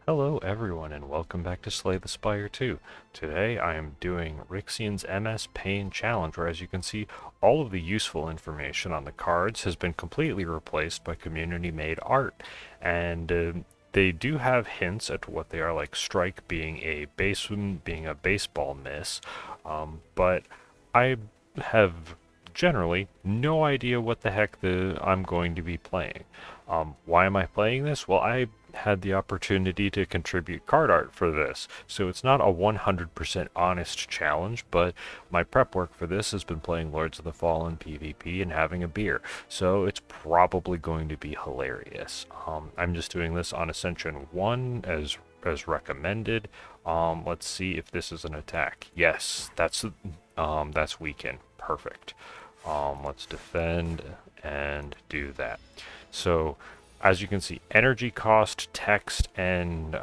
Hello everyone and welcome back to Slay the Spire 2. Today I am doing Rixian's MSPain challenge where, as you can see, all of the useful information on the cards has been completely replaced by community-made art. And they do have hints at what they are, like strike being a baseball miss, but I have generally no idea what the heck I'm going to be playing. Why am I playing this? Well, I had the opportunity to contribute card art for this, so it's not a 100% honest challenge, but my prep work for this has been playing Lords of the Fallen PvP and having a beer, so it's probably going to be hilarious. I'm just doing this on Ascension 1 as recommended. Let's see if this is an attack. Yes, that's weaken. Perfect. Let's defend and do that. So, as you can see, energy cost, text, and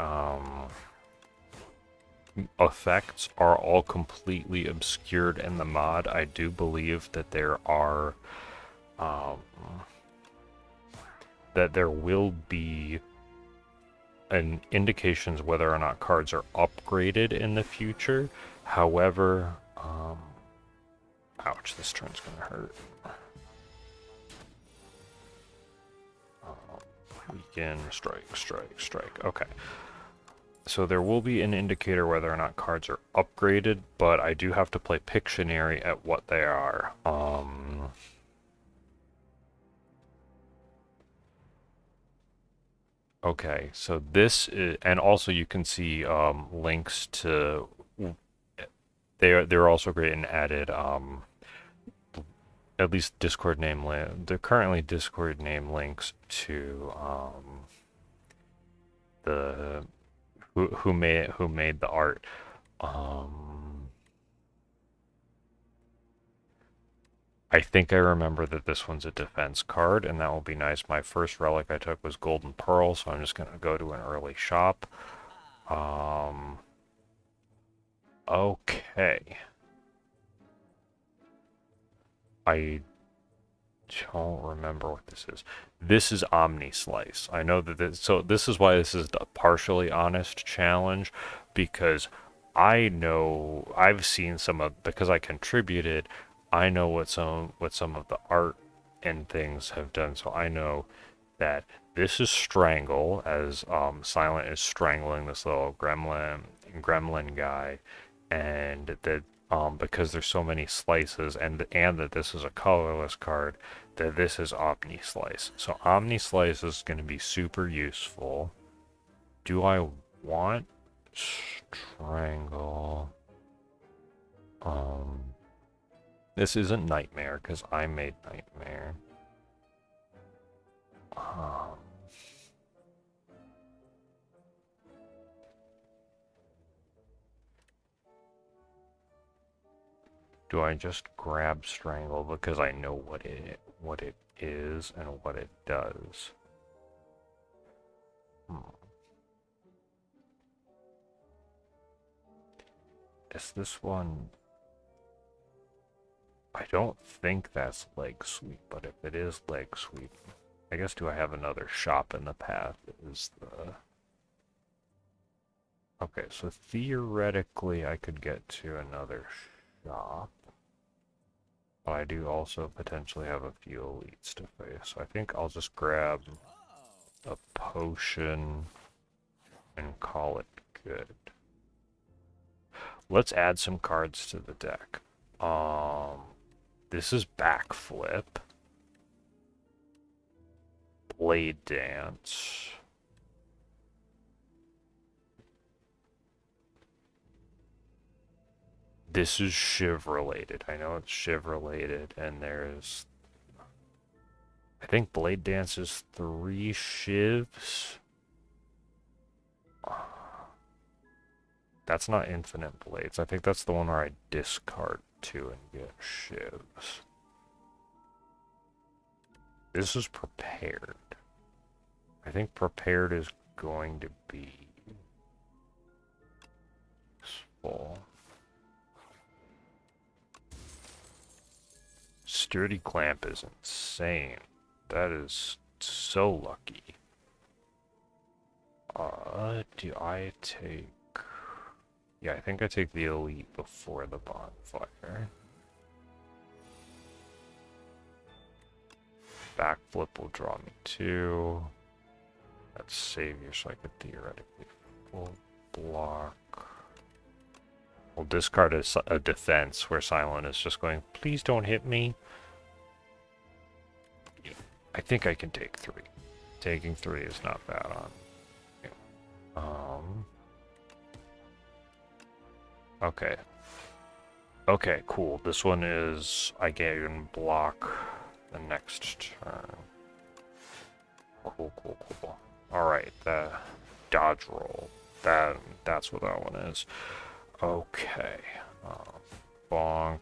effects are all completely obscured in the mod. I do believe that um, there will be an indications whether or not cards are upgraded in the future. However, ouch, this turn's gonna hurt. Weaken, strike, strike, strike. Okay. So there will be an indicator whether or not cards are upgraded, but I do have to play Pictionary at what they are. Okay, so this is, and also you can see links to, they're also great and added at least Discord name they're currently Discord name links to the who made the art. I think I remember that this one's a defense card, and that will be nice. My first relic I took was Golden Pearl, so I'm just gonna go to an early shop. Okay. I don't remember what this is. This is Omni Slice. I know that this is why this is a partially honest challenge, because I know I've seen because I contributed, I know what some of the art and things have done, so I know that this is Strangle, as Silent is strangling this little gremlin guy, and that because there's so many slices, and that this is a colorless card, that this is Omni Slice. So Omni Slice is going to be super useful. Do I want Strangle? Um, this isn't Nightmare because I made Nightmare. Um, do I just grab Strangle because I know what it is and what it does? Is this one? I don't think that's leg sweep, but if it is leg sweep, I guess do I have another shop in the path? Is the Okay, so theoretically I could get to another shop. But I do also potentially have a few elites to face. So I think I'll just grab a potion and call it good. Let's add some cards to the deck. This is Backflip. Blade Dance. This is Shiv related. I know it's Shiv related, and there's, I think Blade Dance is 3 Shivs. That's not Infinite Blades. I think that's the one where I discard 2 and get Shivs. This is Prepared. I think Prepared is going to be useful. Sturdy Clamp is insane. That is so lucky. Do I take... Yeah, I think I take the elite before the bonfire. Backflip will draw me 2. That's savior, so I could theoretically full block. We'll discard a defense where Silent is just going, please don't hit me. I think I can take 3. Taking 3 is not bad on. Okay. Okay, cool. This one is I can block the next turn. Cool. Alright, the dodge roll. That's what that one is. Okay. Bonk.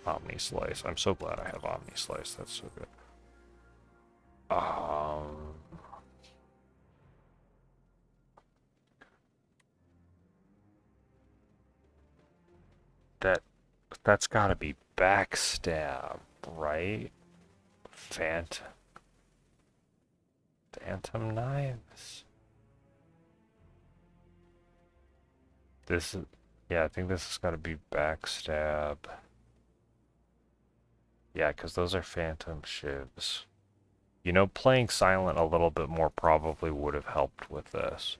Omni Slice. I'm so glad I have Omni Slice. That's so good. That's gotta be backstab, right? Phantom knives. This is, yeah, I think this has got to be backstab. Yeah, because those are phantom shivs. You know, playing silent a little bit more probably would have helped with this.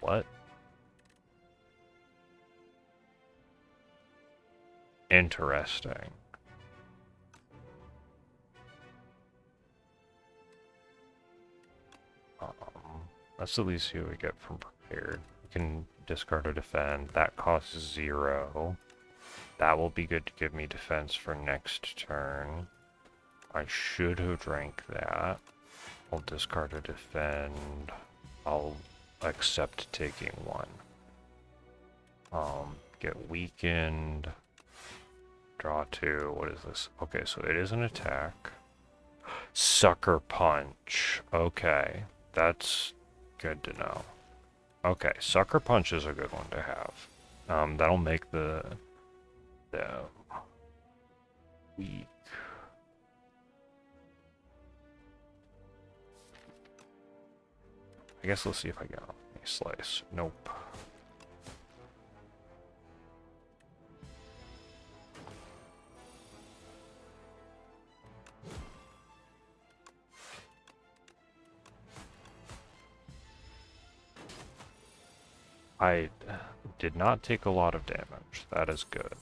What? Interesting. Let's at least see what we get from prepared. We can discard or defend. That costs 0. That will be good to give me defense for next turn. I should have drank that. I'll discard or defend. I'll accept taking 1. Get weakened. Draw 2. What is this? Okay, so it is an attack. Sucker Punch. Okay, that's good to know. Okay, Sucker Punch is a good one to have. That'll make the weak. I guess let's see if I get a slice. Nope. I did not take a lot of damage. That is good.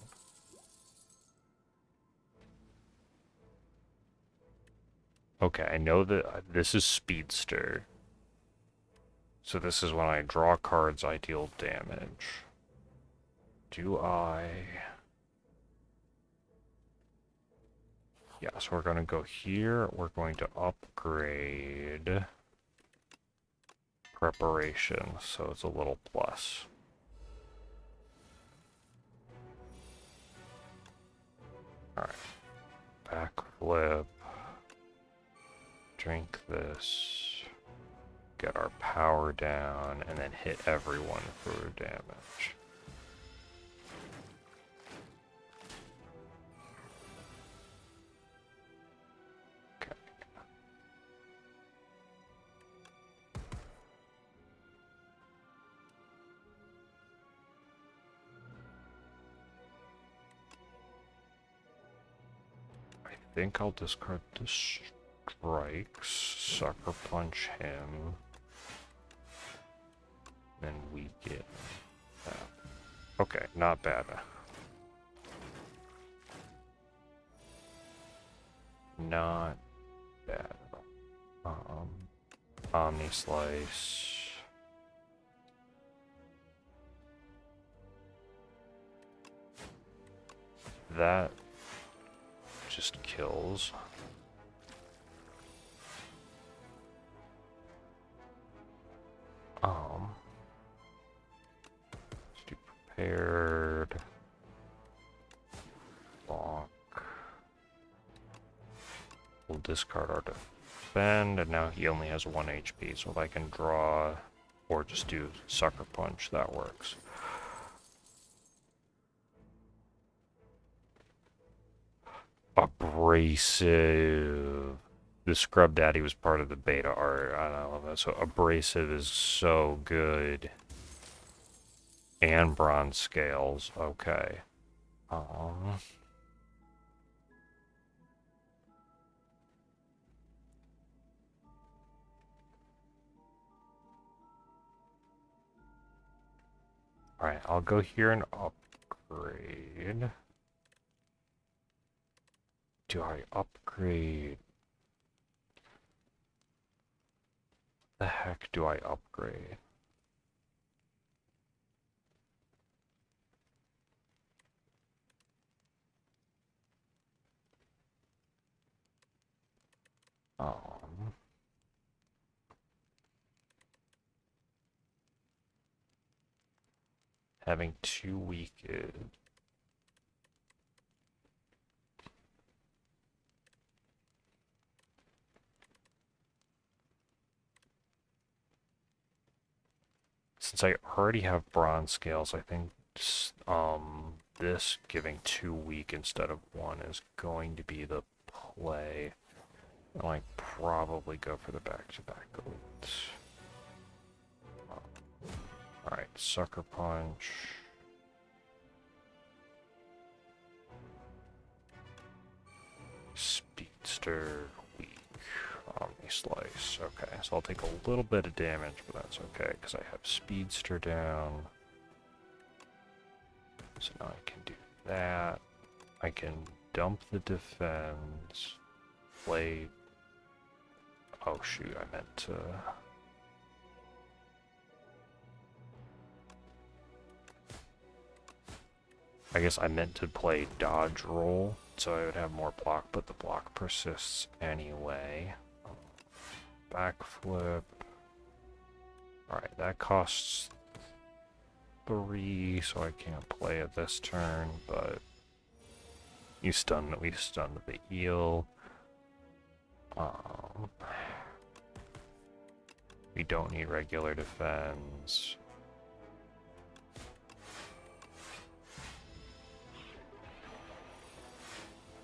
Okay, I know that this is Speedster. So this is when I draw cards, I deal damage. Do I... Yeah, so we're going to go here. We're going to upgrade preparation, so it's a little plus. Alright. Backflip. Drink this. Get our power down, and then hit everyone for damage. Okay. I think I'll discard the strikes, sucker punch him. Then we get that. Okay, not bad. Not bad. Omni Slice. That just kills. Let's do prepared. Block. We'll discard our defend, and now he only has 1 HP, so if I can draw or just do Sucker Punch, that works. Abrasive. The Scrub Daddy was part of the beta art. I don't know. So Abrasive is so good. And bronze scales. Okay. Alright, I'll go here and upgrade. Do I upgrade? The heck do I upgrade? Having 2 weak is... Since I already have bronze scales, I think this giving 2 weak instead of 1 is going to be the play. I'll like probably go for the back-to-back elites. Alright, Sucker Punch. Speedster, weak. Omni Slice. Okay, so I'll take a little bit of damage, but that's okay, because I have Speedster down. So now I can do that. I can dump the defense. Play... Oh shoot, I meant to... I guess I meant to play dodge roll, so I would have more block, but the block persists anyway. Backflip. Alright, that costs 3, so I can't play it this turn, but we stunned the eel. We don't need regular defense.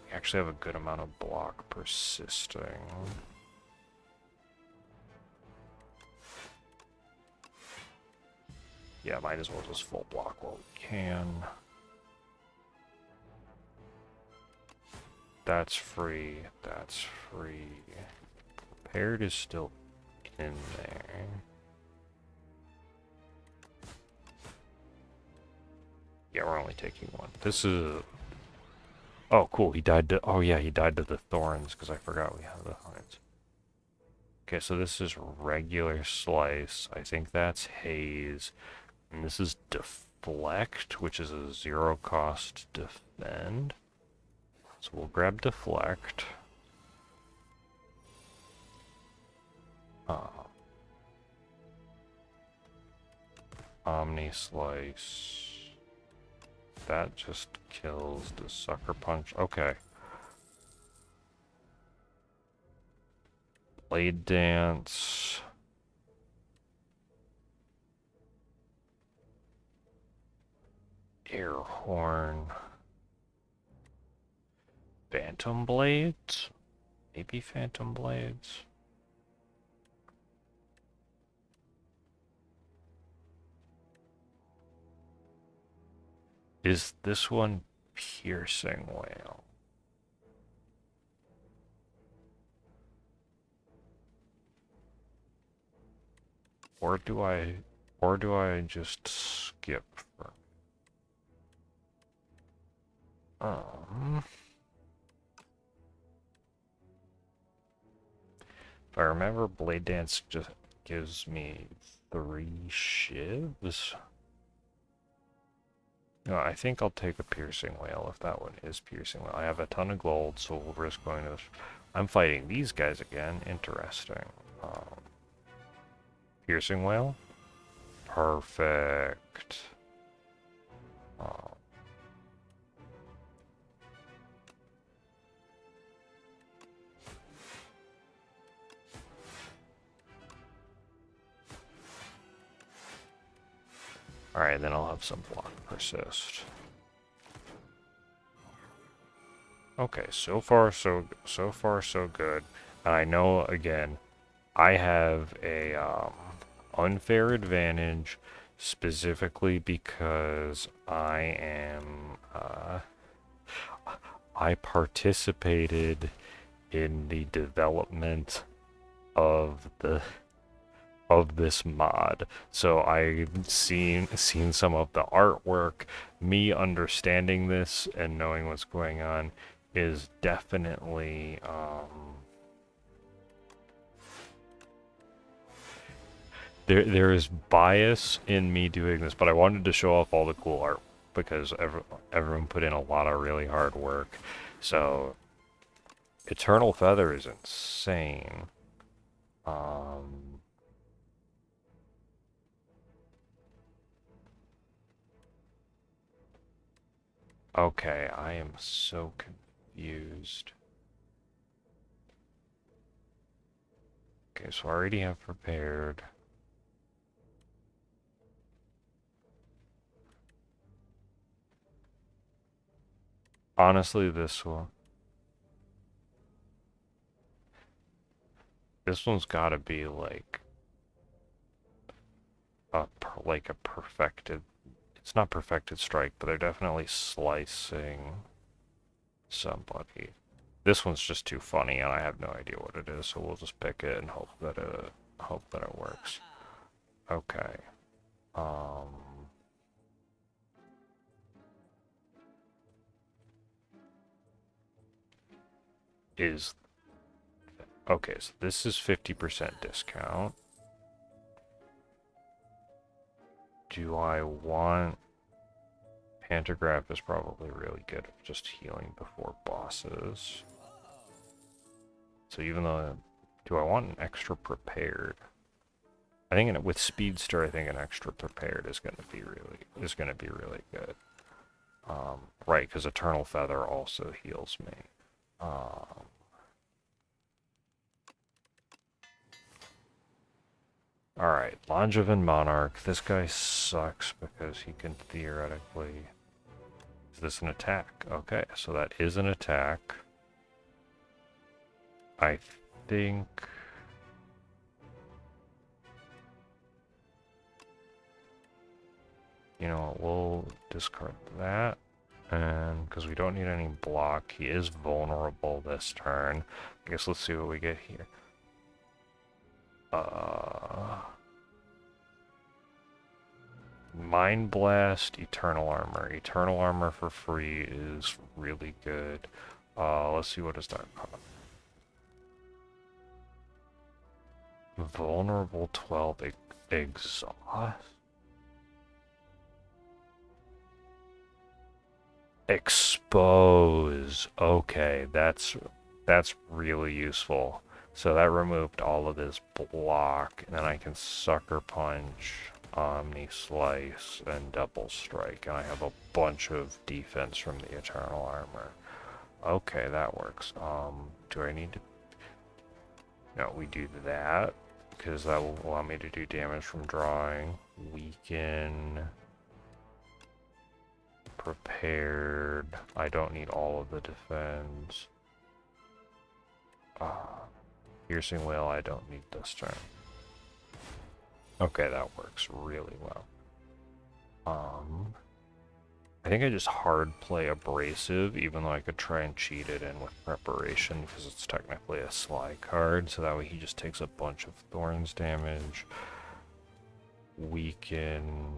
We actually have a good amount of block persisting. Yeah, might as well just full block while we can. That's free. That's free. Prepared is still in there. Yeah, we're only taking 1. This is... Oh, cool. He died to... Oh, yeah, he died to the thorns, because I forgot we have the hunts. Okay, so this is regular slice. I think that's haze. And this is deflect, which is a 0 cost defend. So we'll grab deflect. Omni Slice. That just kills the Sucker Punch. Okay. Blade Dance. Air Horn. Phantom Blades? Maybe Phantom Blades? Is this one Piercing Wail? Or do I just skip for... If I remember, Blade Dance just gives me 3 shivs. No, I think I'll take a Piercing Wail if that one is Piercing Wail. I have a ton of gold, so we'll risk going to this. I'm fighting these guys again. Interesting. Piercing Wail? Perfect. Alright, then I'll have some block persist. Okay, so far so good. And I know again, I have a unfair advantage specifically because I participated in the development of this mod. So I've seen some of the artwork. Me understanding this and knowing what's going on is definitely there is bias in me doing this, but I wanted to show off all the cool art because everyone put in a lot of really hard work. So Eternal Feather is insane. Okay, I am so confused. Okay, so I already have prepared. Honestly, this one's got to be like a perfected. It's not perfected strike, but they're definitely slicing somebody. This one's just too funny, and I have no idea what it is, so we'll just pick it and hope that it works. Okay. Um. Is okay. So this is 50% discount. Do I want Pantograph is probably really good at just healing before bosses. So even though, do I want an extra prepared? I think with Speedster, I think an extra prepared is gonna be really good. Right, because Eternal Feather also heals me. Alright, Longevin Monarch. This guy sucks because he can theoretically... Is this an attack? Okay, so that is an attack. I think... You know, we'll discard that. And because we don't need any block, he is vulnerable this turn. I guess let's see what we get here. Mind Blast, Eternal Armor. Eternal Armor for free is really good. Let's see what does that cost. Vulnerable 12 exhaust. Expose. Okay, that's really useful. So that removed all of his block, and then I can Sucker Punch, Omni Slice, and Double Strike, and I have a bunch of defense from the Eternal Armor. Okay, that works. Do I need to... No, we do that, because that will allow me to do damage from drawing. Weaken... Prepared. I don't need all of the defense. Piercing Whale I don't need this turn. Okay, that works really well. I think I just hard play Abrasive, even though I could try and cheat it in with Preparation, because it's technically a Sly card, so that way he just takes a bunch of Thorns damage. Weaken...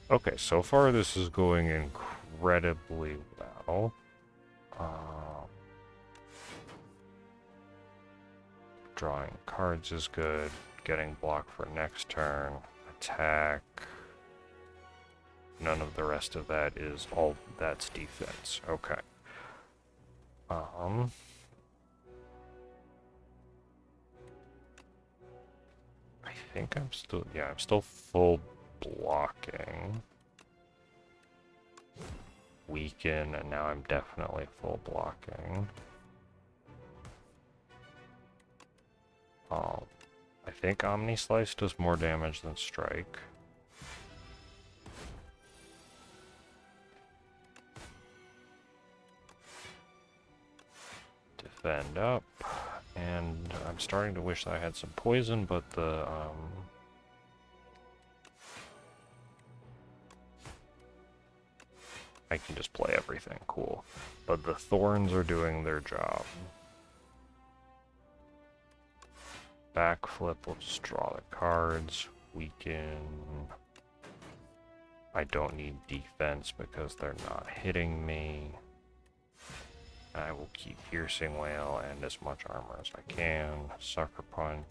Okay, so far this is going incredibly well. Drawing cards is good. Getting blocked for next turn. Attack. None of the rest of that is all that's defense. Okay. I think I'm still full blocking. Weaken, and now I'm definitely full blocking. I think Omni Slice does more damage than Strike. defend up. And I'm starting to wish that I had some poison, but the, I can just play everything, cool. But the thorns are doing their job. Backflip, we'll just draw the cards. Weaken. I don't need defense because they're not hitting me. I will keep Piercing Wail and as much armor as I can. Sucker Punch.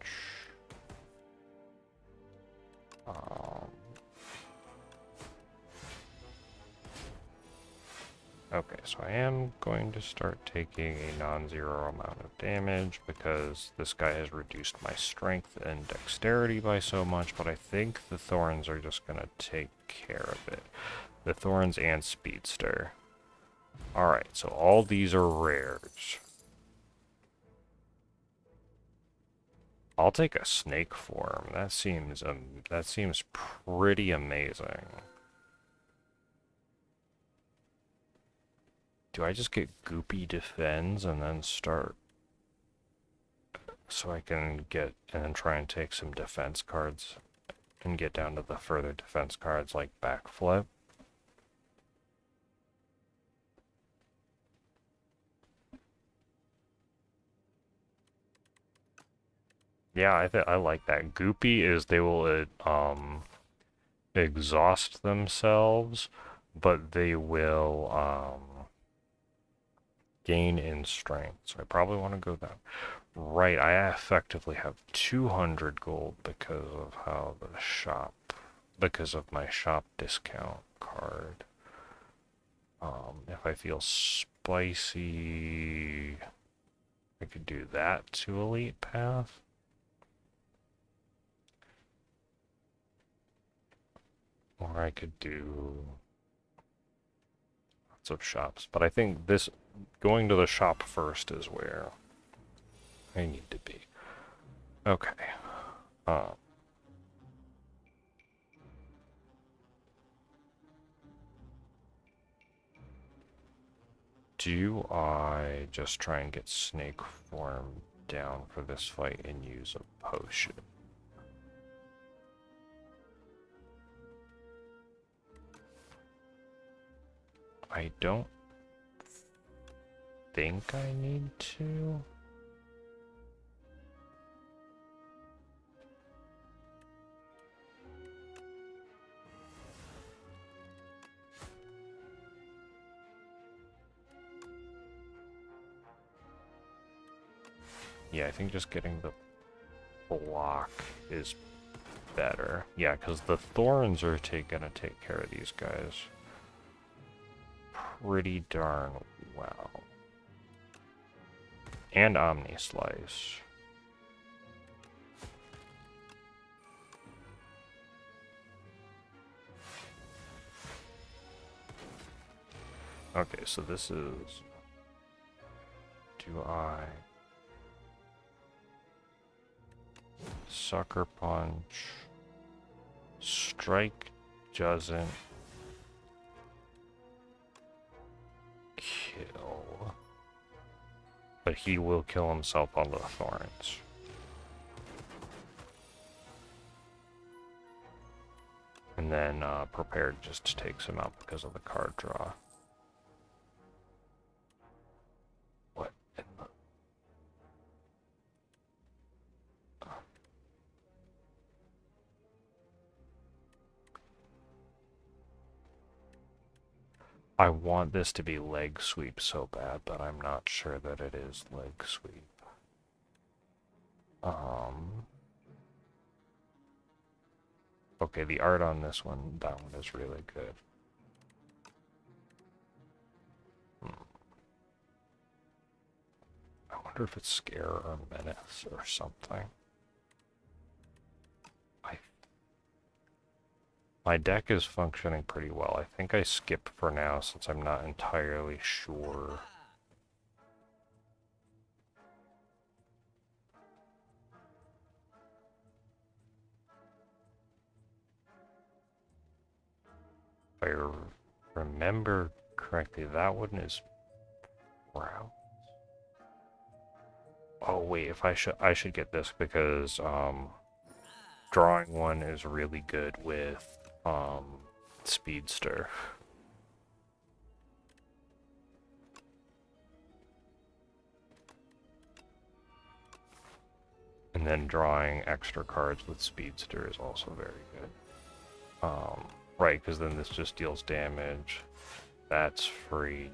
Okay, so I am going to start taking a non-zero amount of damage because this guy has reduced my strength and dexterity by so much, but I think the thorns are just going to take care of it. The thorns and speedster. Alright, so all these are rares. I'll take a snake form. That seems pretty amazing. Do I just get Goopy Defends and then start so I can get and then try and take some defense cards and get down to the further defense cards like Backflip? Yeah, I like that. Goopy is they will exhaust themselves, but they will gain in strength. So I probably want to go that. Right, I effectively have 200 gold because of how the shop, because of my shop discount card. If I feel spicy, I could do that to Elite Path. Or I could do lots of shops. But I think this, going to the shop first is where I need to be. Okay. Do I just try and get snake form down for this fight and use a potion? I don't think I need to. Yeah, I think just getting the block is better. Yeah, because the thorns are gonna take care of these guys pretty darn well. And Omni Slice. Okay, so this is... Do I... Sucker Punch. Strike doesn't kill. But he will kill himself on the thorns. And then Prepared just takes him out because of the card draw. What in the... I want this to be leg sweep so bad, but I'm not sure that it is leg sweep. Okay, the art on this one, that one is really good. I wonder if it's Scare or Menace or something. My deck is functioning pretty well. I think I skip for now since I'm not entirely sure. If I remember correctly, that one is brown. Oh wait, if I should get this because drawing one is really good with Speedster. And then drawing extra cards with Speedster is also very good. Right, because then this just deals damage. That's free.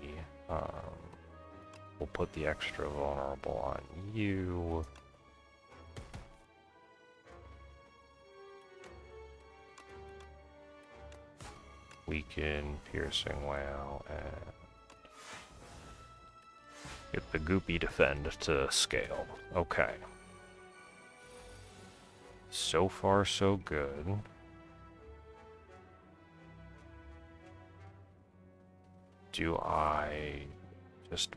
We'll put the extra vulnerable on you. Weaken, piercing whale, and get the goopy defend to scale. Okay. So far, so good. Do I just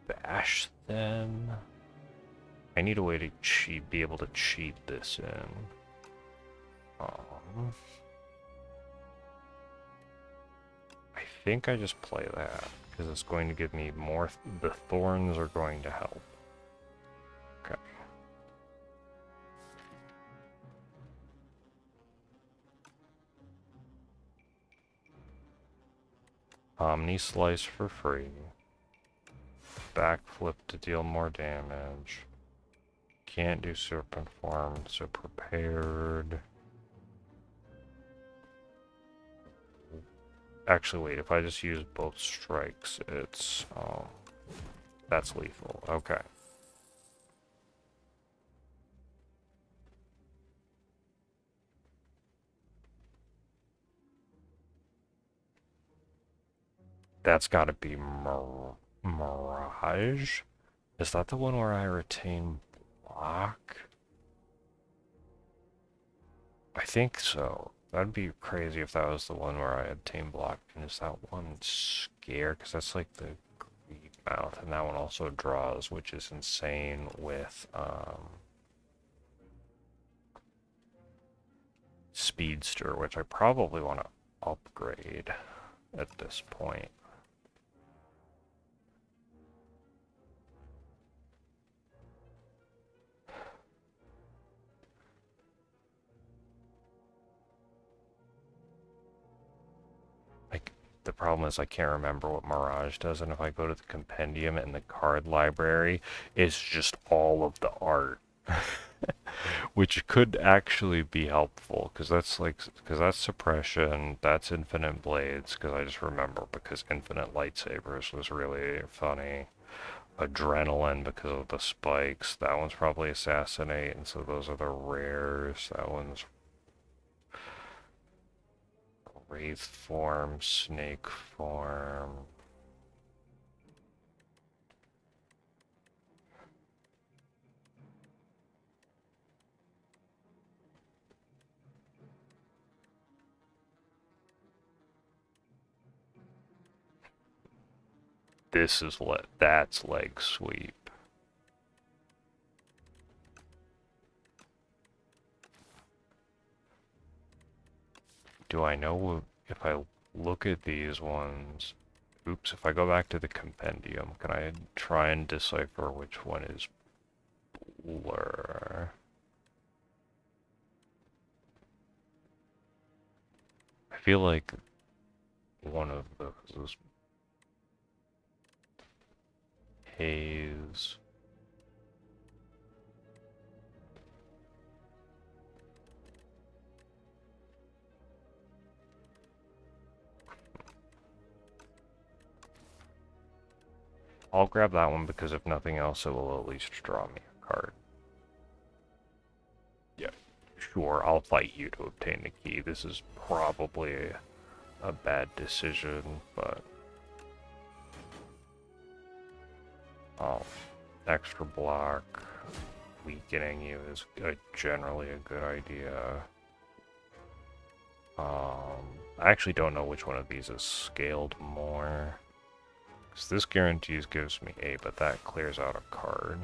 bash them? I need a way to be able to cheat this in. I think I just play that, because it's going to give me more, the thorns are going to help. Okay. Omni Slice for free. Backflip to deal more damage. Can't do Serpent Form, so prepared. Actually, wait, if I just use both strikes, it's, that's lethal. Okay. That's gotta be Mirage? Is that the one where I retain block? I think so. That'd be crazy if that was the one where I obtain block. And is that one scare? Because that's like the greed mouth, and that one also draws, which is insane with Speedster, which I probably want to upgrade at this point. The problem is I can't remember what Mirage does, and if I go to the compendium and the card library, it's just all of the art. Which could actually be helpful, because that's suppression, that's infinite blades, because I just remember because infinite lightsabers was really funny. Adrenaline because of the spikes, that one's probably assassinate, and so those are the rares. That one's wraith form, snake form. That's leg sweep. Do I know if I look at these ones? Oops, if I go back to the compendium, can I try and decipher which one is blur? I feel like one of those is haze. I'll grab that one because if nothing else, it will at least draw me a card. Yeah, sure, I'll fight you to obtain the key. This is probably a bad decision, but extra block, weakening you is generally a good idea. I actually don't know which one of these is scaled more. Because this guarantees gives me 8, but that clears out a card.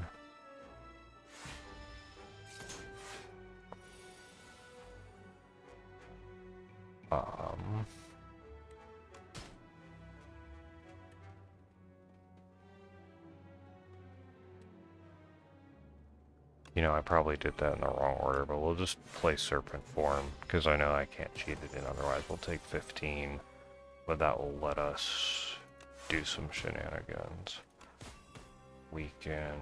You know, I probably did that in the wrong order, but we'll just play Serpent Form, because I know I can't cheat it in, otherwise we'll take 15, but that will let us do some shenanigans. We can...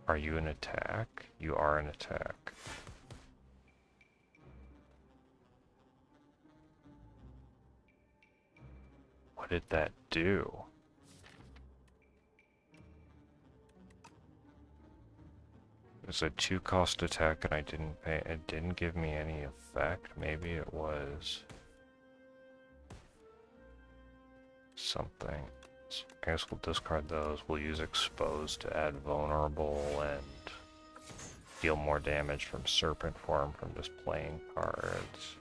Are you an attack? You are an attack. What did that do? It was a 2-cost attack and I didn't pay. It didn't give me any effect. Maybe it was something. I guess we'll discard those. We'll use Exposed to add Vulnerable and deal more damage from Serpent Form from just playing cards.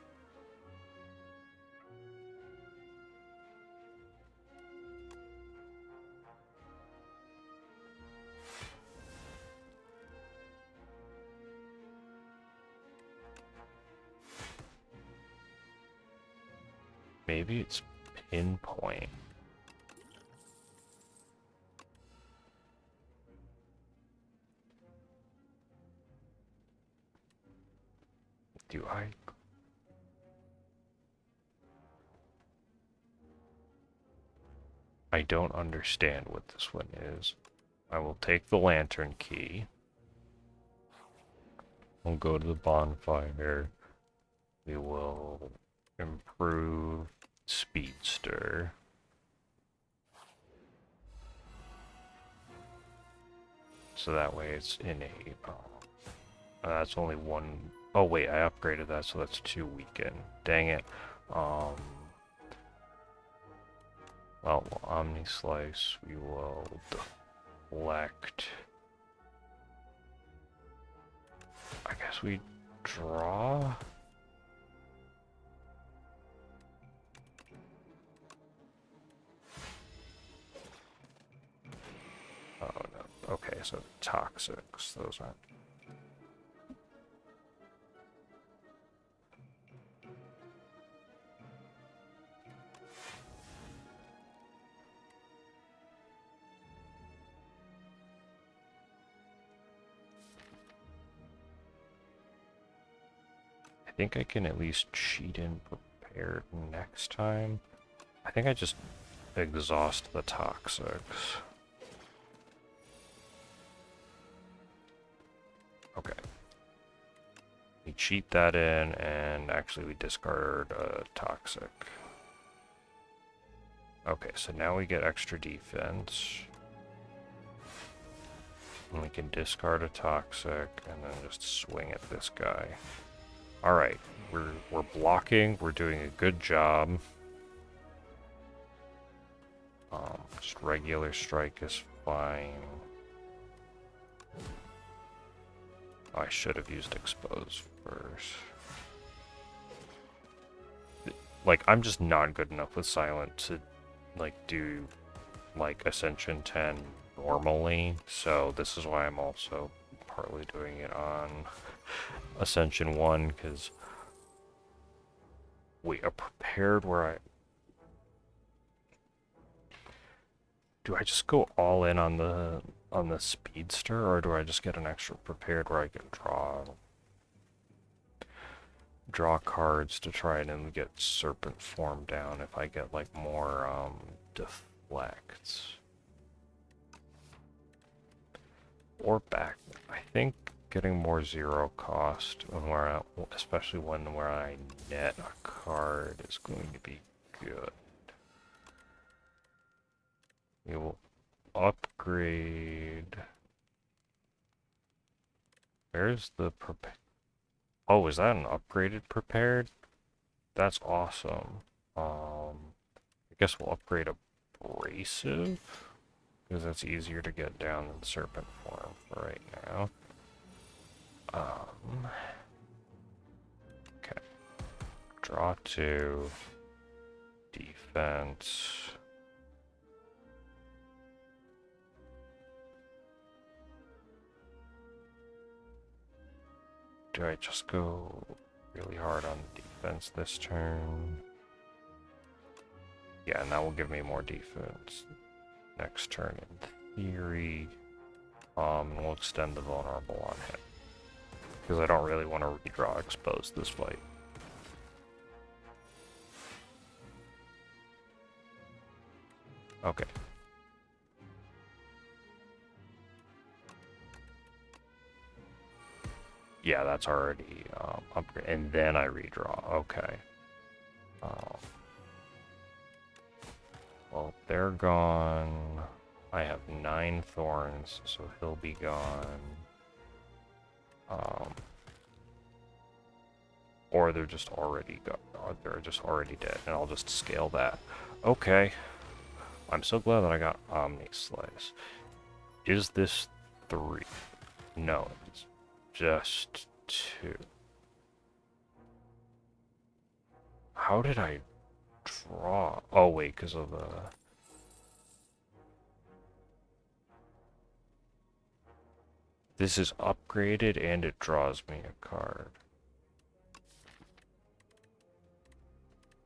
Maybe it's Pinpoint. Do I don't understand what this one is. I will take the Lantern Key. We'll go to the bonfire. We will improve Speedster. So that way it's innate. Oh, that's only one. Oh wait, I upgraded that, so that's 2 weaken. Dang it. Well, Omni Slice, we will deflect. I guess we draw? Oh no. Okay, so Toxics, those aren't. I think I can at least cheat in Prepared next time. I think I just exhaust the Toxics. Okay. We cheat that in, and actually we discard a Toxic. Okay, so now we get extra defense. And we can discard a Toxic, and then just swing at this guy. Alright, we're blocking, we're doing a good job. Just regular strike is fine. Oh, I should have used Expose first. Like, I'm just not good enough with Silent to, like, do, like, Ascension 10 normally, so this is why I'm also partly doing it on Ascension 1, because... Wait, a Prepared where I... Do I just go all in on the Speedster, or do I just get an extra Prepared where I can draw cards to try and get Serpent Form down if I get like more deflects? Or back. I think getting more 0 cost when especially where I net a card is going to be good. We will upgrade. Where's the Oh, is that an upgraded Prepared? That's awesome. I guess we'll upgrade Abrasive, because that's easier to get down than Serpent Form for right now. Okay. Draw 2. Defense. Do I just go really hard on defense this turn? Yeah, and that will give me more defense next turn in theory. We'll extend the vulnerable on him. Because I don't really want to redraw expose this fight. Okay. Yeah, that's already upgrade, and then I redraw. Okay. Well, they're gone. I have 9 thorns, so he'll be gone. Or they're just already or they're just already dead, and I'll just scale that. Okay. I'm so glad that I got Omni Slice. Is this 3? No, it's just 2. How did I draw? Oh, wait, because of the... This is upgraded, and it draws me a card.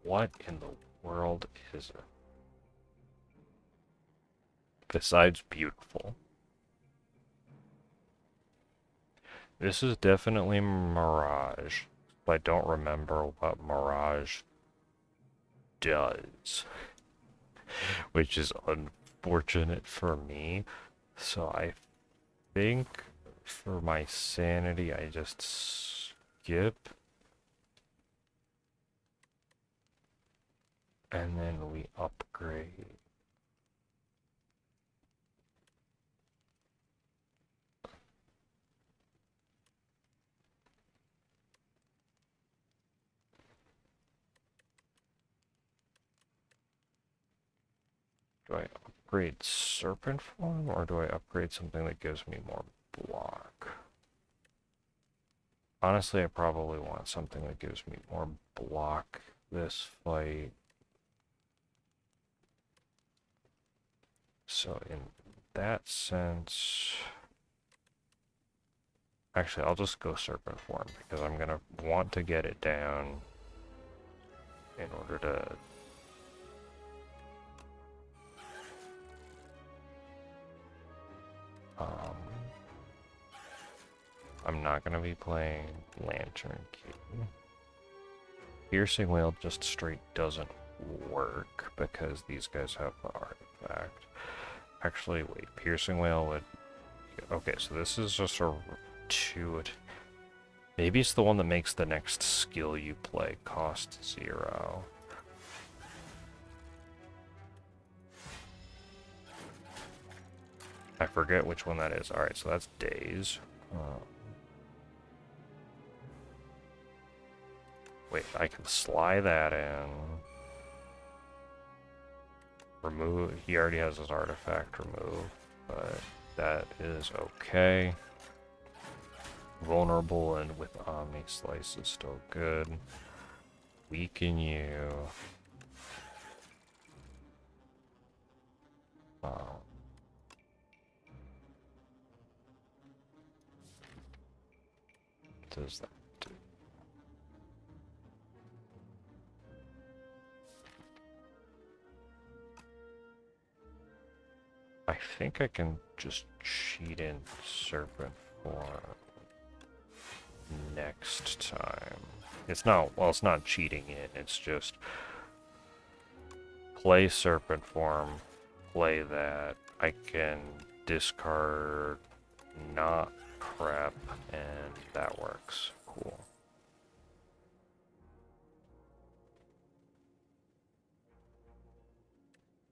What in the world is it? Besides beautiful. This is definitely Mirage, but I don't remember what Mirage does. Which is unfortunate for me. So I think for my sanity, I just skip. And then we upgrade. Do I upgrade Serpent Form, or do I upgrade something that gives me more block? Honestly, I probably want something that gives me more block this fight. So in that sense... Actually, I'll just go Serpent Form, because I'm going to want to get it down in order to... I'm not going to be playing Lantern Key. Piercing Whale just straight doesn't work, because these guys have the artifact. Actually, wait, Piercing Whale would... Okay, so this is just a... Maybe it's the one that makes the next skill you play cost 0. I forget which one that is. Alright, so that's Daze. Wait, I can sly that in. Remove. He already has his artifact removed, but that is okay. Vulnerable and with Omni Slice is still good. Weaken you. What does that do? I think I can just cheat in Serpent Form next time. It's not, well, it's not cheating in, it's just play Serpent Form, play that. I can discard not prep, and that works. Cool.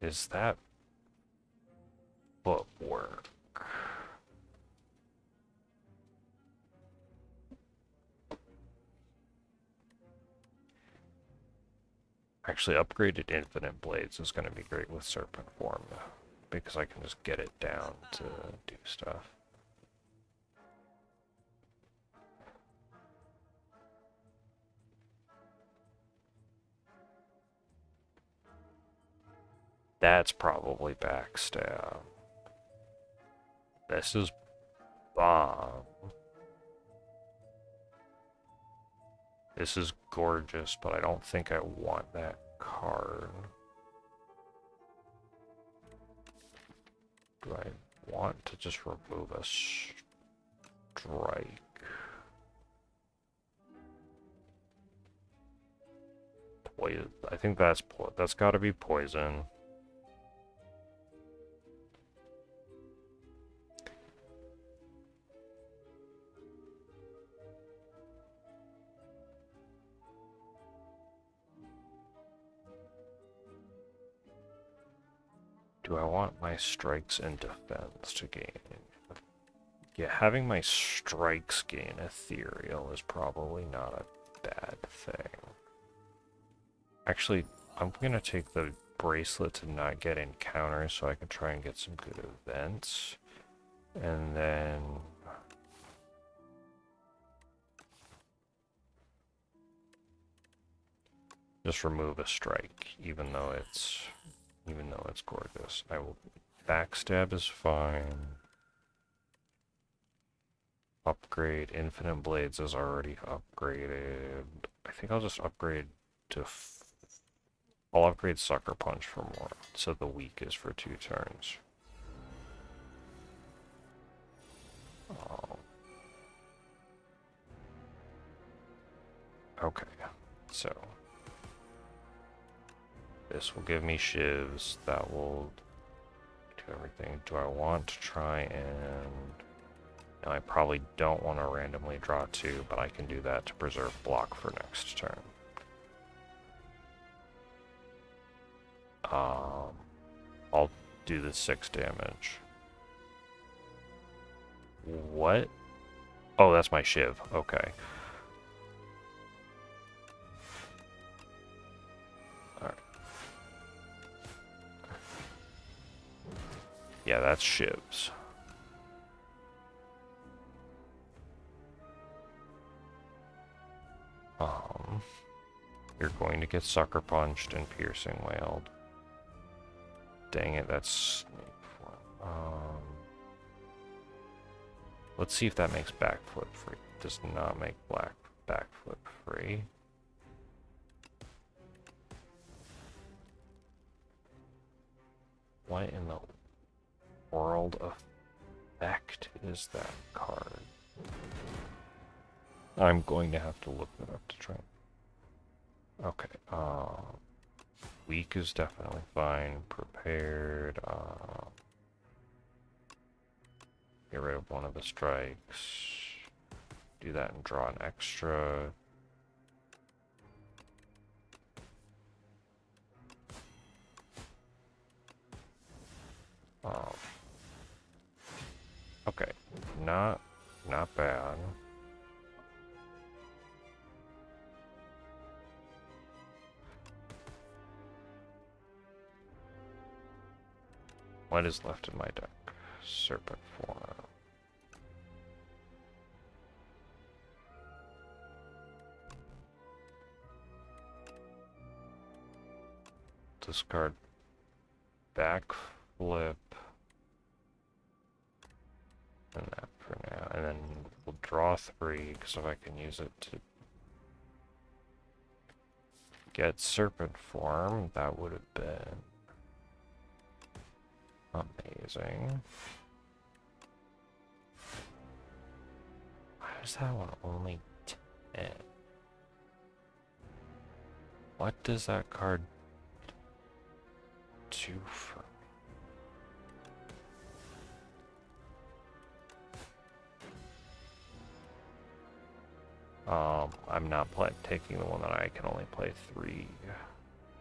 Is that footwork? Actually, upgraded Infinite Blades is going to be great with Serpent Form, because I can just get it down to do stuff. That's probably backstab. This is bomb. This is gorgeous, but I don't think I want that card. Do I want to just remove a strike? Poison. I think that's got to be poison. Do I want my strikes and defense to gain? Yeah, having my strikes gain ethereal is probably not a bad thing. Actually, I'm gonna take the bracelet to not get encounters so I can try and get some good events. And then just remove a strike, even though it's gorgeous. I will backstab is fine. Upgrade infinite blades is already upgraded. I think I'll just upgrade to I'll upgrade Sucker Punch for more, so the weak is for 2 turns. Okay, so this will give me shivs. That will do everything. Do I want to try and... No, I probably don't want to randomly draw 2, but I can do that to preserve block for next turn. I'll do the 6 damage. What? Oh, that's my shiv. Okay. Alright. Yeah, that's shivs. You're going to get sucker punched and piercing wailed. Dang it, that's snake form. Let's see if that makes backflip free. Does not make backflip free. What in the world effect is that card? I'm going to have to look it up to try. Okay, weak is definitely fine. Prepared, get rid of one of the strikes. Do that and draw an extra. Okay, not bad. What is left in my deck? Serpent form. Discard backflip. And that for now. And then we'll draw 3, because if I can use it to get serpent form, that would have been amazing. Why is that one only 10? What does that card do for me? I'm not taking the one that I can only play 3.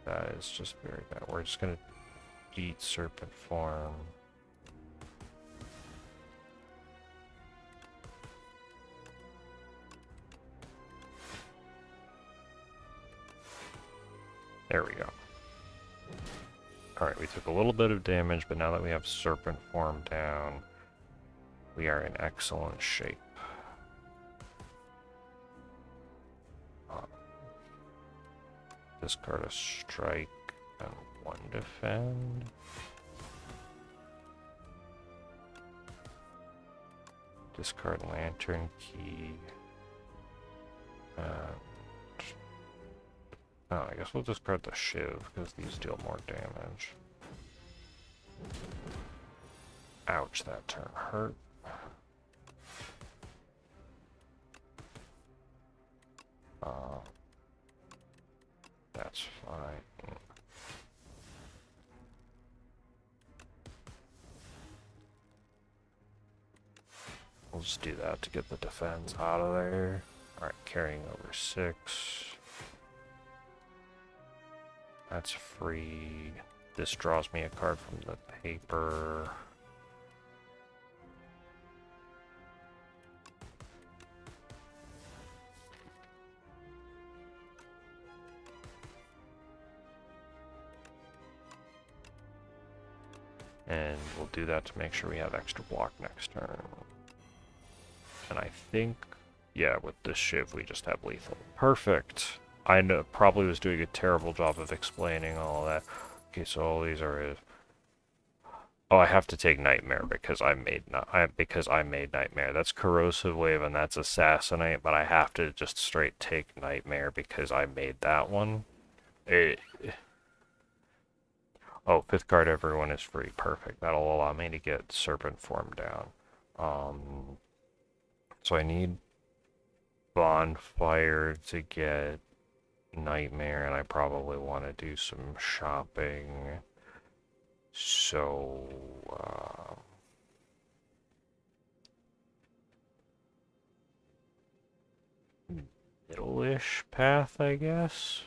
That is just very bad. We're just gonna beat serpent form. There we go. Alright, we took a little bit of damage, but now that we have serpent form down, we are in excellent shape. Discard a strike and 1 defend. Discard lantern key. Oh, I guess we'll discard the shiv because these deal more damage. Ouch, that turn hurt. That's fine. We'll just do that to get the defense out of there. Alright, carrying over 6. That's free. This draws me a card from the paper. And we'll do that to make sure we have extra block next turn. And I think, yeah, with this Shiv we just have lethal. Perfect. I know, probably was doing a terrible job of explaining all that. Okay, so all these are... Oh, I have to take Nightmare because I made Nightmare. That's Corrosive Wave and that's Assassinate, but I have to just straight take Nightmare because I made that one. Oh, 5th card, everyone is free. Perfect. That'll allow me to get Serpent Form down. So I need Bonfire to get Nightmare, and I probably want to do some shopping. So, middle-ish path, I guess?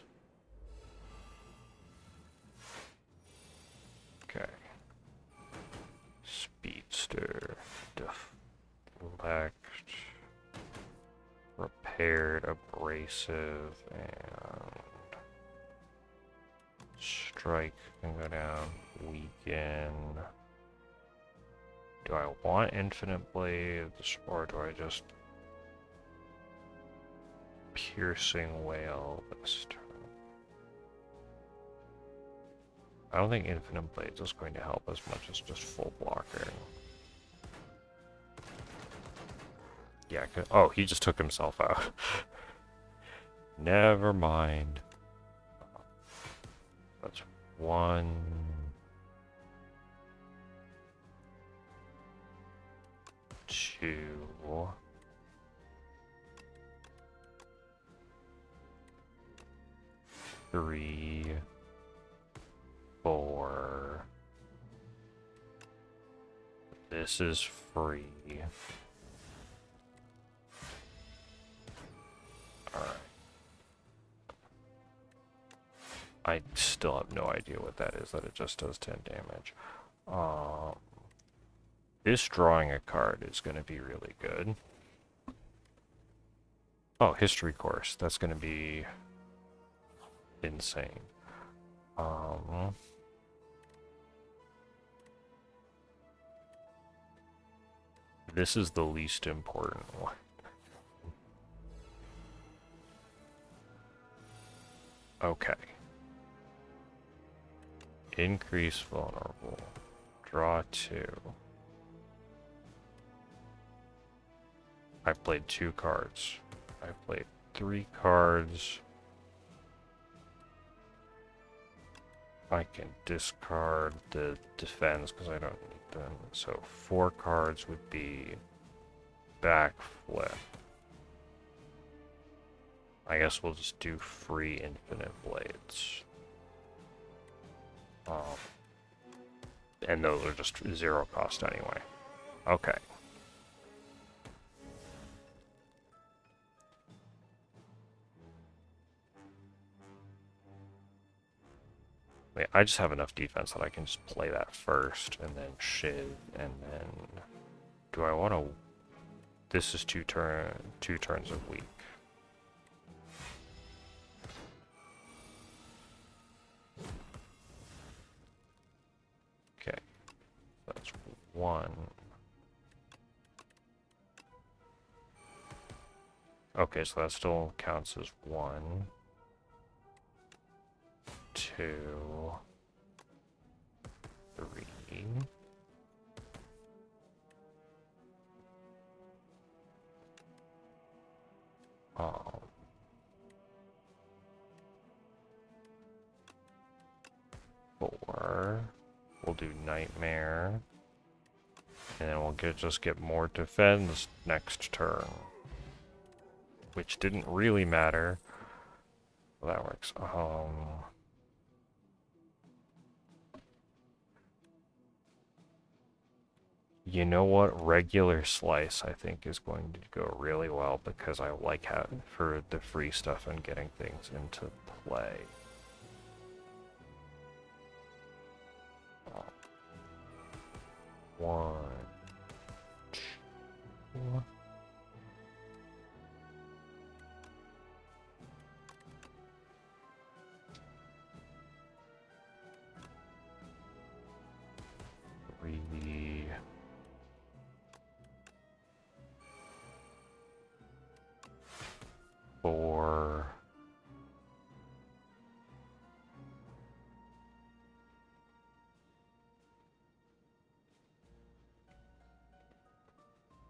Okay. Speedster. Deflect. Repaired. Abrasive. And... Strike can go down. Weaken. Do I want Infinite Blades, or do I just... Piercing Wail this turn? I don't think Infinite Blades is going to help as much as just full blocking. Yeah, oh, he just took himself out. Never mind. That's 1... 2... 3... 4... This is free. Alright. I still have no idea what that is, that it just does 10 damage. This drawing a card is going to be really good. Oh, History Course. That's going to be insane. This is the least important one. Okay. Increase vulnerable. Draw 2. I played 2 cards. I played 3 cards. I can discard the defense because I don't need them. So 4 cards would be backflip. I guess we'll just do free Infinite Blades. And those are just 0 cost anyway. Okay. Wait, I just have enough defense that I can just play that first, and then Shiv, and then... Do I want to... This is 2 turns of weak. Okay. That's 1. Okay, so that still counts as 1. 2, 3. Oh. 4. We'll do Nightmare. And then we'll just get more defense next turn. Which didn't really matter. Well, that works. You know what? Regular slice, I think, is going to go really well because I like having for the free stuff and getting things into play. One, two. Three. 4.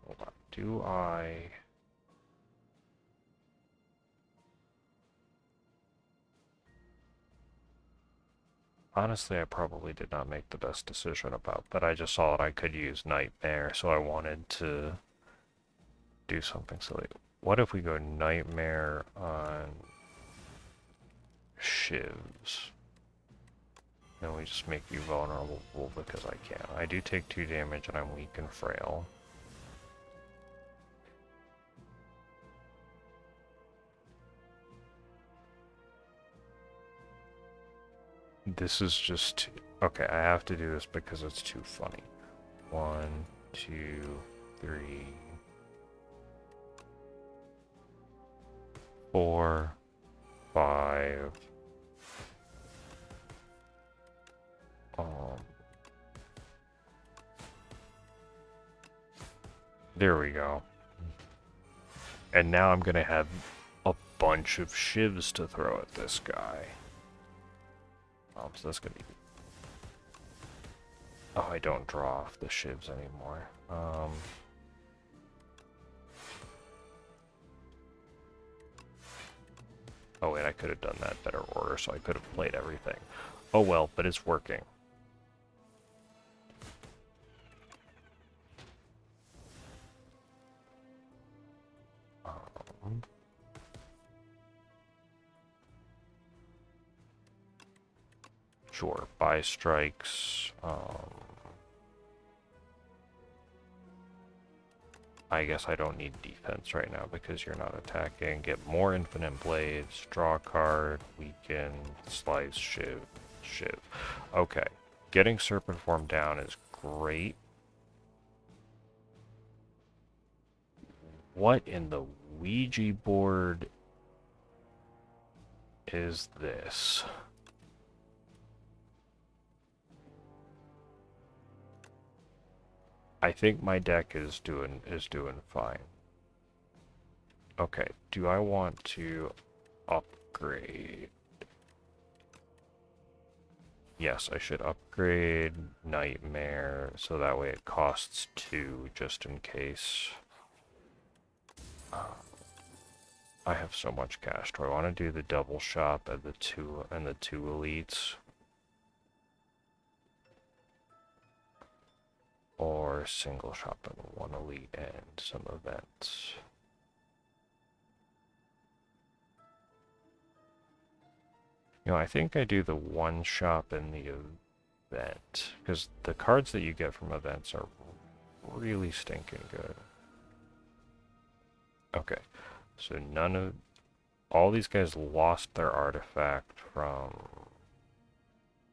Hold on. Do I... Honestly, I probably did not make the best decision about that. I just saw that I could use Nightmare, so I wanted to do something silly. What if we go Nightmare on Shivs? And we just make you vulnerable because I can. I do take 2 damage and I'm weak and frail. This is just... Okay, I have to do this because it's too funny. 1, 2, 3... 4, 5. There we go. And now I'm gonna have a bunch of shivs to throw at this guy. So that's gonna be... Oh, I don't draw off the shivs anymore. Oh wait, I could have done that better order, so I could have played everything. Oh well, but it's working. Sure, buy strikes. I guess I don't need defense right now because you're not attacking. Get more infinite blades, draw a card, weaken, slice, shiv. Okay, getting serpent form down is great. What in the Ouija board is this? I think my deck is doing fine. Okay, do I want to upgrade? Yes, I should upgrade Nightmare so that way it costs 2 just in case. I have so much cash. Do I want to do the double shop at the two elites? Or single shop and 1 elite and some events. You know, I think I do the 1 shop in the event, because the cards that you get from events are really stinking good. Okay, so all these guys lost their artifact from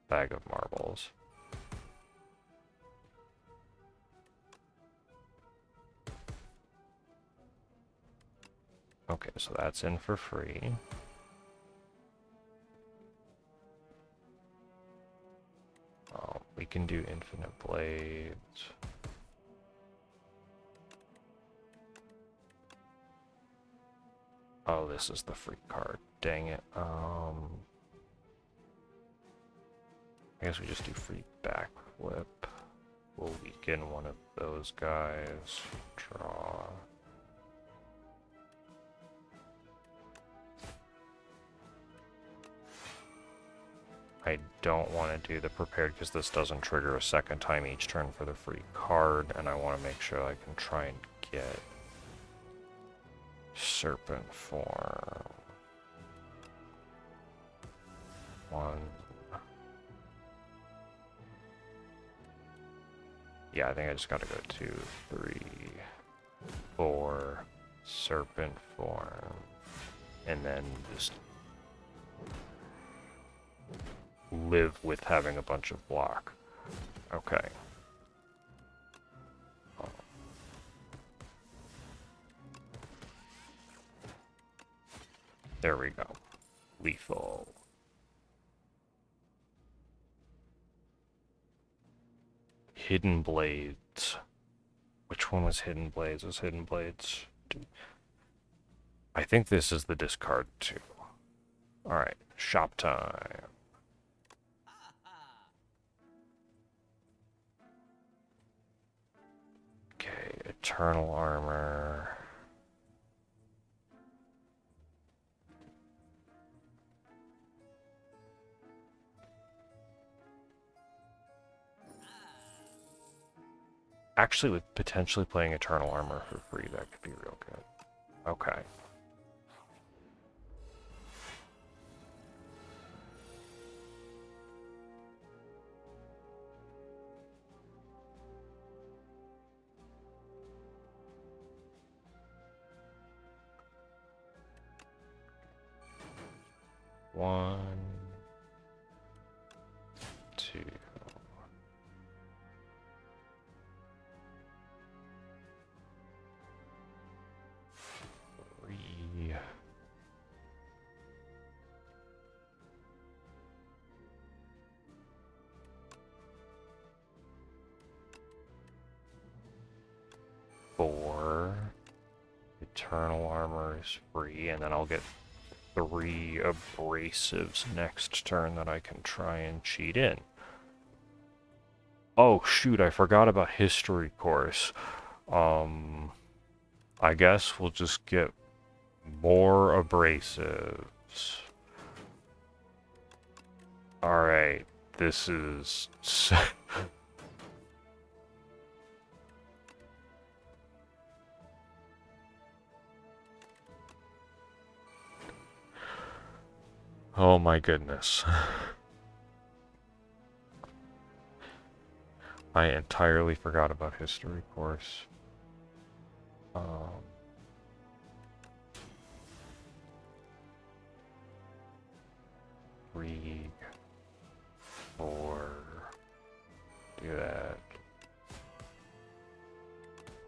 Bag of Marbles. Okay, so that's in for free. We can do infinite blades. Oh, this is the free card. Dang it. I guess we just do free backflip. We'll weaken one of those guys. Draw. I don't want to do the prepared because this doesn't trigger a second time each turn for the free card, and I want to make sure I can try and get Serpent Form. 1. Yeah, I think I just gotta go 2, 3, 4, Serpent Form, and then just live with having a bunch of block. Okay. There we go. Lethal. Hidden Blades. Which one was Hidden Blades? Was Hidden Blades? I think this is the discard too. Alright, shop time. Okay, Eternal Armor. Actually, with potentially playing Eternal Armor for free, that could be real good. Okay. One, 2. 3. 4. Eternal Armor is free, and then I'll get 3 abrasives next turn that I can try and cheat in. Oh shoot, I forgot about history course. I guess we'll just get more abrasives. Alright, this is... Oh my goodness. I entirely forgot about history course. 3, 4, do that.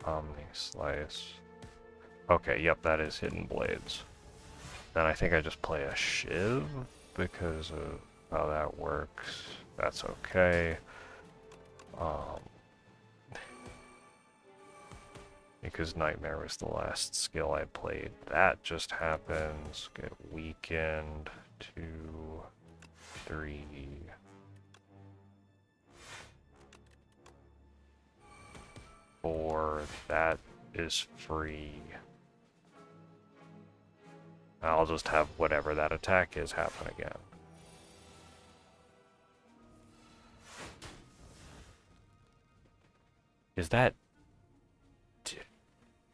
Omni Slice. Okay, yep, that is Hidden Blades. Then I think I just play a Shiv because of how that works. That's okay. Because Nightmare was the last skill I played. That just happens. Get weakened. 2, 3. 4. That is free. I'll just have whatever that attack is happen again. Is that...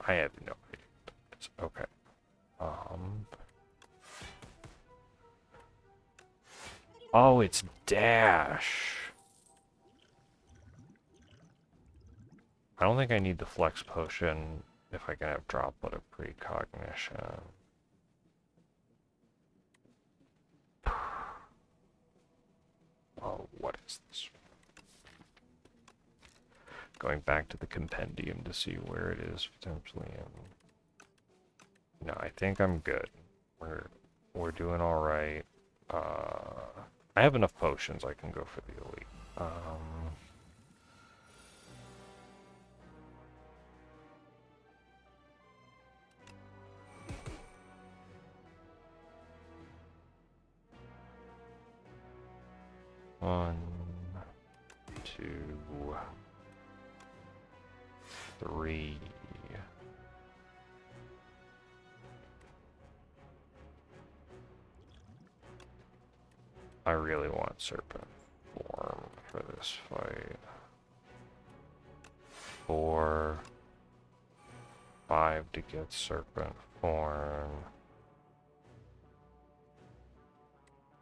I have no idea. Okay. Oh, it's dash. I don't think I need the flex potion if I can have droplet of precognition. Oh, what is this? Going back to the compendium to see where it is potentially in. No, I think I'm good. We're doing all right. I have enough potions. I can go for the elite. 1, 2, 3. I really want Serpent Form for this fight. 4, 5 to get Serpent Form.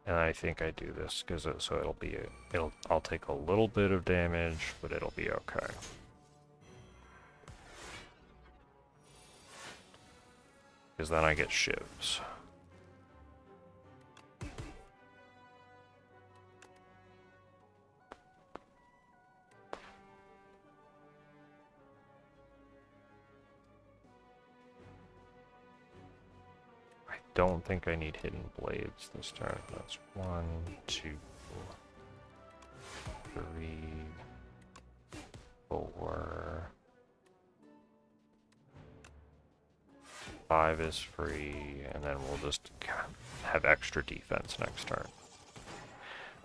And I think I do this because so I'll take a little bit of damage, but it'll be okay. Because then I get shivs. I don't think I need hidden blades this turn. That's 1, 2, 3, 4. 5 is free, and then we'll just have extra defense next turn.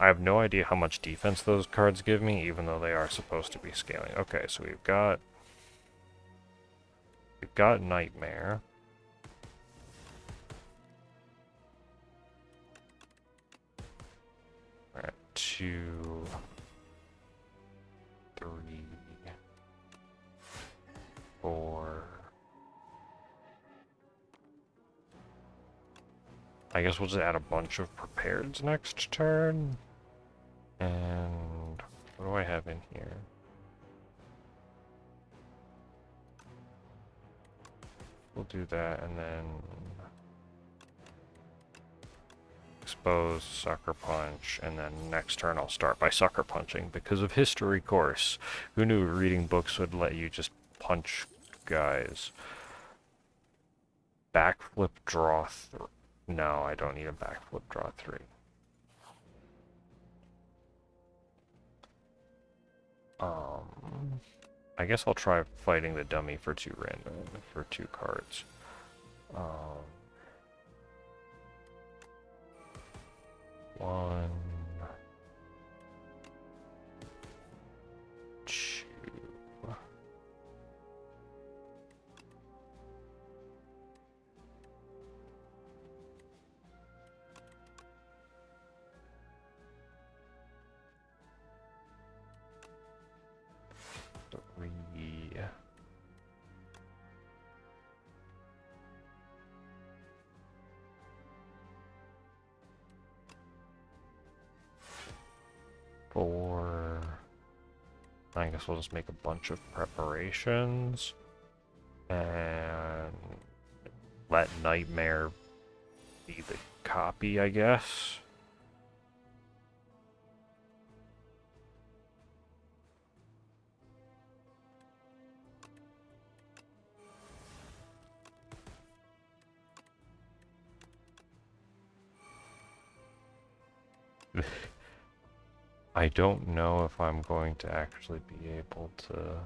I have no idea how much defense those cards give me, even though they are supposed to be scaling. Okay, so we've got Nightmare. We're at 2, 3, 4. I guess we'll just add a bunch of prepareds next turn. And what do I have in here? We'll do that, and then expose, Sucker Punch, and then next turn I'll start by Sucker Punching because of history course. Who knew reading books would let you just punch guys? Backflip, draw 3. No, I don't need a backflip, draw 3. I guess I'll try fighting the dummy for 2 cards. 1, 2. 3. 4. I guess we'll just make a bunch of preparations and let Nightmare be the copy, I guess. I don't know if I'm going to actually be able to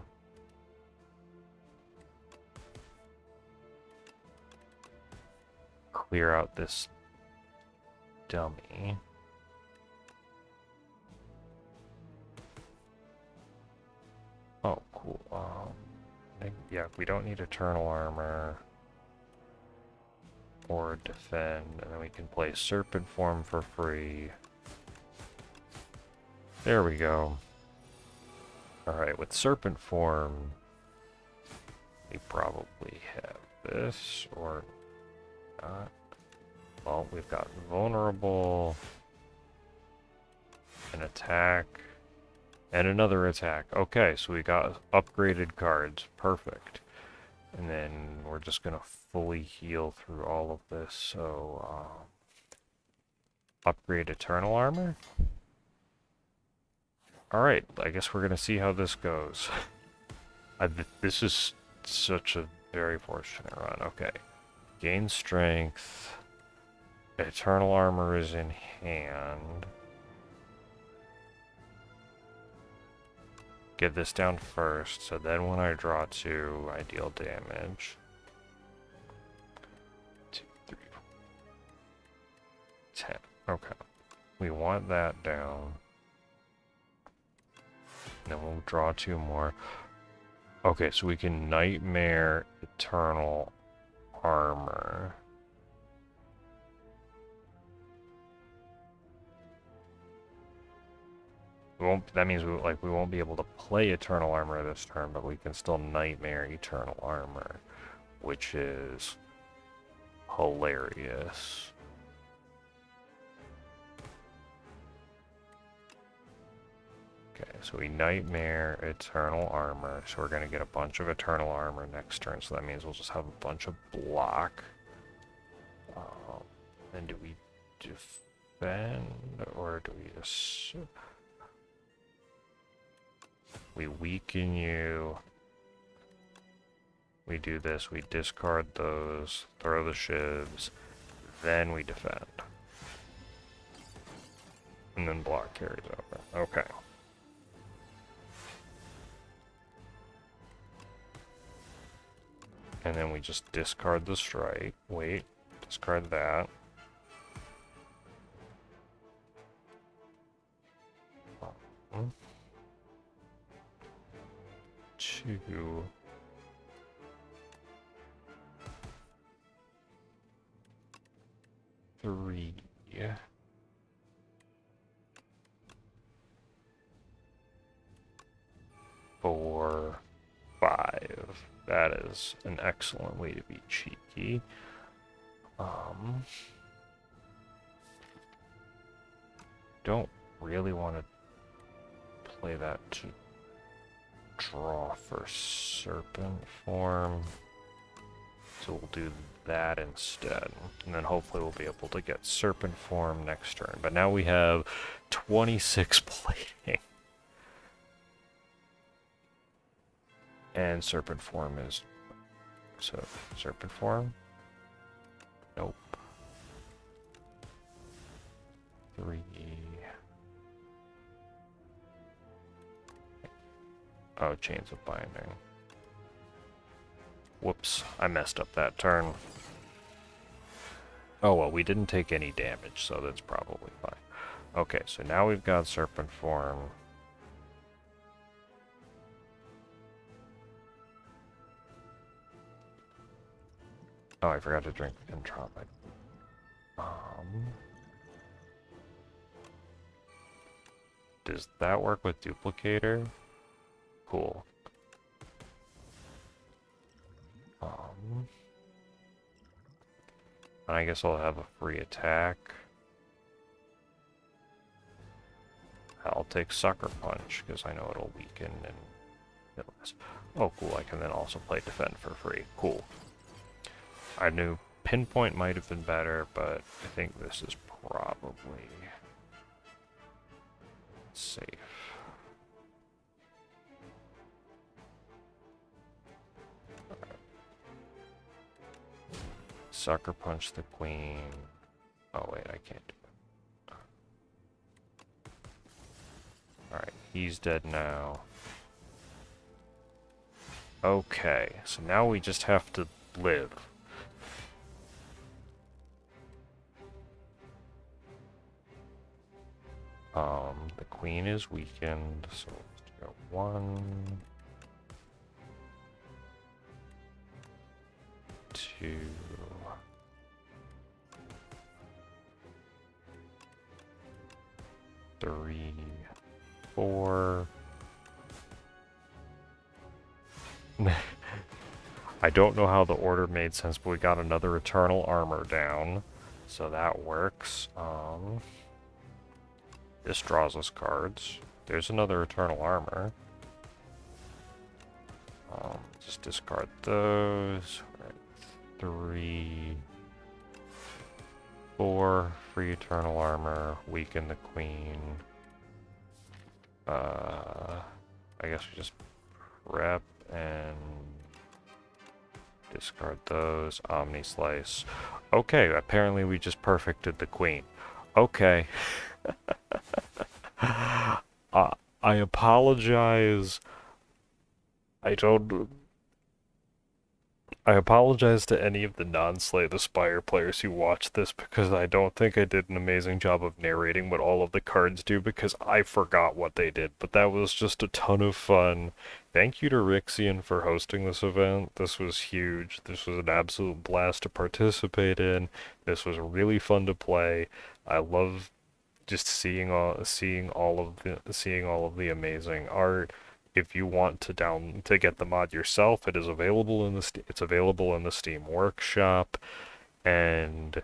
clear out this dummy. Oh, cool. Yeah, we don't need Eternal Armor or Defend, and then we can play Serpent Form for free. There we go. Alright, with Serpent Form, we probably have this, or not. Well, we've got Vulnerable, an attack, and another attack. Okay, so we got upgraded cards. Perfect. And then we're just gonna fully heal through all of this, so upgrade Eternal Armor. Alright, I guess we're gonna see how this goes. This is such a very fortunate run. Okay. Gain strength. Eternal Armor is in hand. Get this down first, so then when I draw 2, I deal damage. 2, 3, 4, 10. Okay. We want that down. Then we'll draw 2 more. Okay, so we can Nightmare Eternal Armor. We won't. That means we won't be able to play Eternal Armor this turn, but we can still Nightmare Eternal Armor, which is hilarious. Okay, so we Nightmare Eternal Armor, so we're gonna get a bunch of Eternal Armor next turn. So that means we'll just have a bunch of block. And do we defend, or do we just... We weaken you. We do this, we discard those, throw the shivs, then we defend. And then block carries over. Okay. And then we just discard the strike. Wait, discard that. Two. Three. 4, 5. That is an excellent way to be cheeky. Don't really want to play that to draw for Serpent Form. So we'll do that instead. And then hopefully we'll be able to get Serpent Form next turn. But now we have 26 plating. And Serpent Form is... So, Serpent Form? Nope. 3... Oh, Chains of Binding. Whoops, I messed up that turn. Oh well, we didn't take any damage, so that's probably fine. Okay, so now we've got Serpent Form. Oh, I forgot to drink Entropic. Does that work with Duplicator? Cool. And I guess I'll have a free attack. I'll take Sucker Punch, because I know it'll weaken and kill this. Oh, cool, I can then also play Defend for free. Cool. I knew Pinpoint might have been better, but I think this is probably safe. Sucker Punch the Queen. Oh wait, I can't do it. Alright, he's dead now. Okay, so now we just have to live. The Queen is weakened, so let's go 1, 2, 3, 4. I don't know how the order made sense, but we got another Eternal Armor down, so that works. This draws us cards. There's another Eternal Armor. Just discard those. 3, 4, free Eternal Armor, weaken the Queen. I guess we just prep and discard those. Omni Slice. Okay, apparently we just perfected the Queen. Okay. I apologize. I apologize to any of the non-Slay the Spire players who watch this, because I don't think I did an amazing job of narrating what all of the cards do, because I forgot what they did, but that was just a ton of fun. Thank you to Rixian for hosting this event. This was huge. This was an absolute blast to participate in. This was really fun to play. I love just seeing all of the amazing art. If you want to get the mod yourself, it is available in it's available in the Steam Workshop, and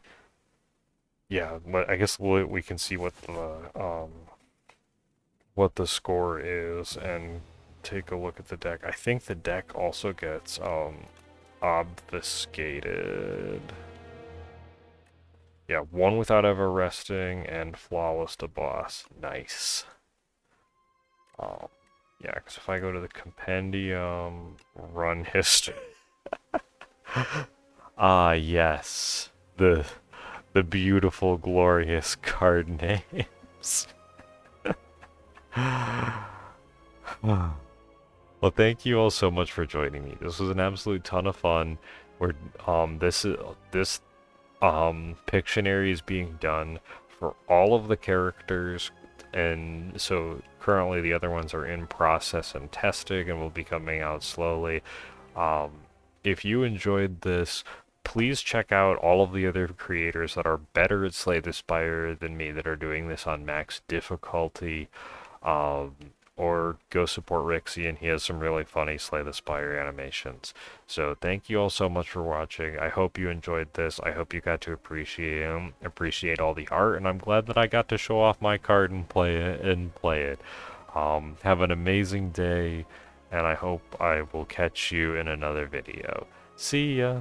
yeah, I guess we can see what the score is and take a look at the deck. I think the deck also gets obfuscated. Yeah, one without ever resting and flawless to boss. Nice. Um, yeah, because if I go to the compendium, run history. Ah, yes. The beautiful, glorious card names. Well, thank you all so much for joining me. This was an absolute ton of fun. We're this Pictionary is being done for all of the characters, and so currently the other ones are in process and testing and will be coming out slowly. Um, if you enjoyed this, please check out all of the other creators that are better at Slay the Spire than me that are doing this on max difficulty. Um, or go support Rixian. He has some really funny Slay the Spire animations. So thank you all so much for watching. I hope you enjoyed this. I hope you got to appreciate all the art, and I'm glad that I got to show off my card and play it. Have an amazing day, and I hope I will catch you in another video. See ya!